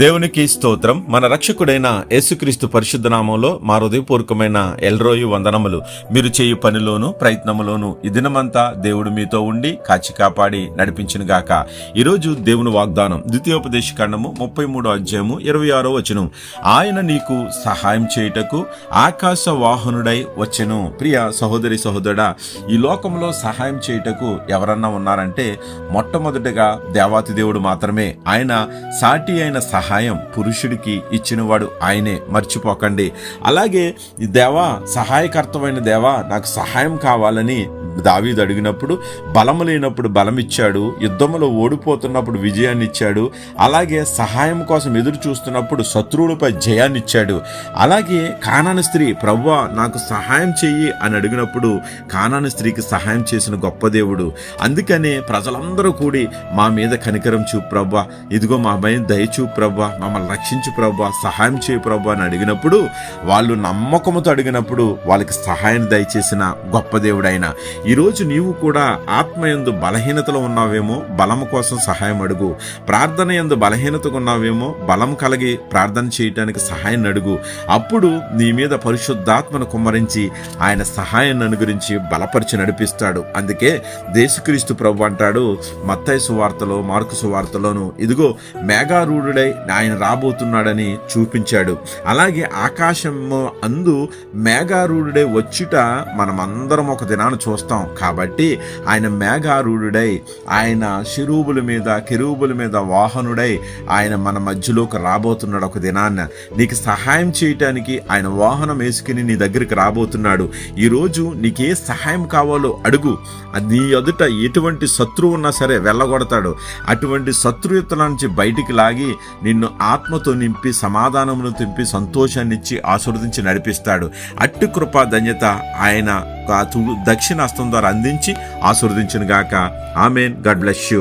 దేవునికి స్తోత్రం. మన రక్షకుడైన యేసుక్రీస్తు పరిశుద్ధ నామంలో మా హృదయపూర్వకమైన ఎల్రోయు వందనములు. మీరు చేయు పనిలోను ప్రయత్నములోను ఈ దినమంతా దేవుడు మీతో ఉండి కాచి కాపాడి నడిపించునుగాక. ఈరోజు దేవుని వాగ్దానం ద్వితీయోపదేశ కాండము 33వ అధ్యాయము 26వ వచనం. ఆయన నీకు సహాయం చేయుటకు ఆకాశ వాహనుడై వచ్చెను. ప్రియ సహోదరి సహోదరుడా, ఈ లోకంలో సహాయం చేయుటకు ఎవరన్నా ఉన్నారంటే మొట్టమొదటిగా దేవాతి దేవుడు మాత్రమే. ఆయన సాటి అయిన సహాయం పురుషుడికి ఇచ్చినవాడు ఆయనే, మర్చిపోకండి. అలాగే ఈ దేవా, సహాయకర్తమైన దేవా నాకు సహాయం కావాలని దావీదు అడిగినప్పుడు బలము లేనప్పుడు బలం ఇచ్చాడు, యుద్ధములో ఓడిపోతున్నప్పుడు విజయాన్ని ఇచ్చాడు, అలాగే సహాయం కోసం ఎదురు చూస్తున్నప్పుడు శత్రువులపై జయాన్ని ఇచ్చాడు. అలాగే కానాను స్త్రీ ప్రభువా నాకు సహాయం చెయ్యి అని అడిగినప్పుడు కానాను స్త్రీకి సహాయం చేసిన గొప్ప దేవుడు. అందుకనే ప్రజలందరూ కూడి మా మీద కనికరం చూపు ప్రభువా, ఇదిగో మా పైన దయచూపు ప్రభువా, మమ్మల్ని రక్షించు ప్రభువా, సహాయం చేయి ప్రభువా అని అడిగినప్పుడు, వాళ్ళు నమ్మకముతో అడిగినప్పుడు వాళ్ళకి సహాయం దయచేసిన గొప్ప దేవుడైన. ఈరోజు నీవు కూడా ఆత్మయందు బలహీనతలో ఉన్నావేమో, బలము కోసం సహాయం అడుగు. ప్రార్థన యందు బలహీనతగా ఉన్నావేమో, బలం కలిగి ప్రార్థన చేయటానికి సహాయం అడుగు. అప్పుడు నీ మీద పరిశుద్ధాత్మను కుమ్మరించి ఆయన సహాయాన్ని అనుగురించి బలపరిచి నడిపిస్తాడు. అందుకే యేసుక్రీస్తు ప్రభు అంటాడు మత్తయి సువార్తలో, మార్కు సువార్తలోను, ఇదిగో మేఘారూఢుడై ఆయన రాబోతున్నాడని చూపించాడు. అలాగే ఆకాశము అందు మేఘారూఢుడై వచ్చుట మనమందరం ఒక దినాన్ని చూస్తాం. కాబట్టి ఆయన మేఘారూఢుడై, ఆయన శిరూబుల మీద కెరూబుల మీద వాహనుడై ఆయన మన మధ్యలోకి రాబోతున్నాడు. ఒక దినాన్న నీకు సహాయం చేయటానికి ఆయన వాహనం వేసుకుని నీ దగ్గరికి రాబోతున్నాడు. ఈరోజు నీకే సహాయం కావాలో అడుగు. నీ ఎదుట ఎటువంటి శత్రువు ఉన్నా సరే వెళ్ళగొడతాడు. అటువంటి శత్రుయుత నుంచి బయటికి లాగి నిన్ను ఆత్మతో నింపి సమాధానమును తెంపి సంతోషాన్ని ఇచ్చి ఆశీర్వదించి నడిపిస్తాడు. అట్టి కృపా ధన్యత ఆయన దక్షిణ హస్తం ద్వారా అందించి ఆశీర్వదించును గాక. ఆమేన్. God bless you.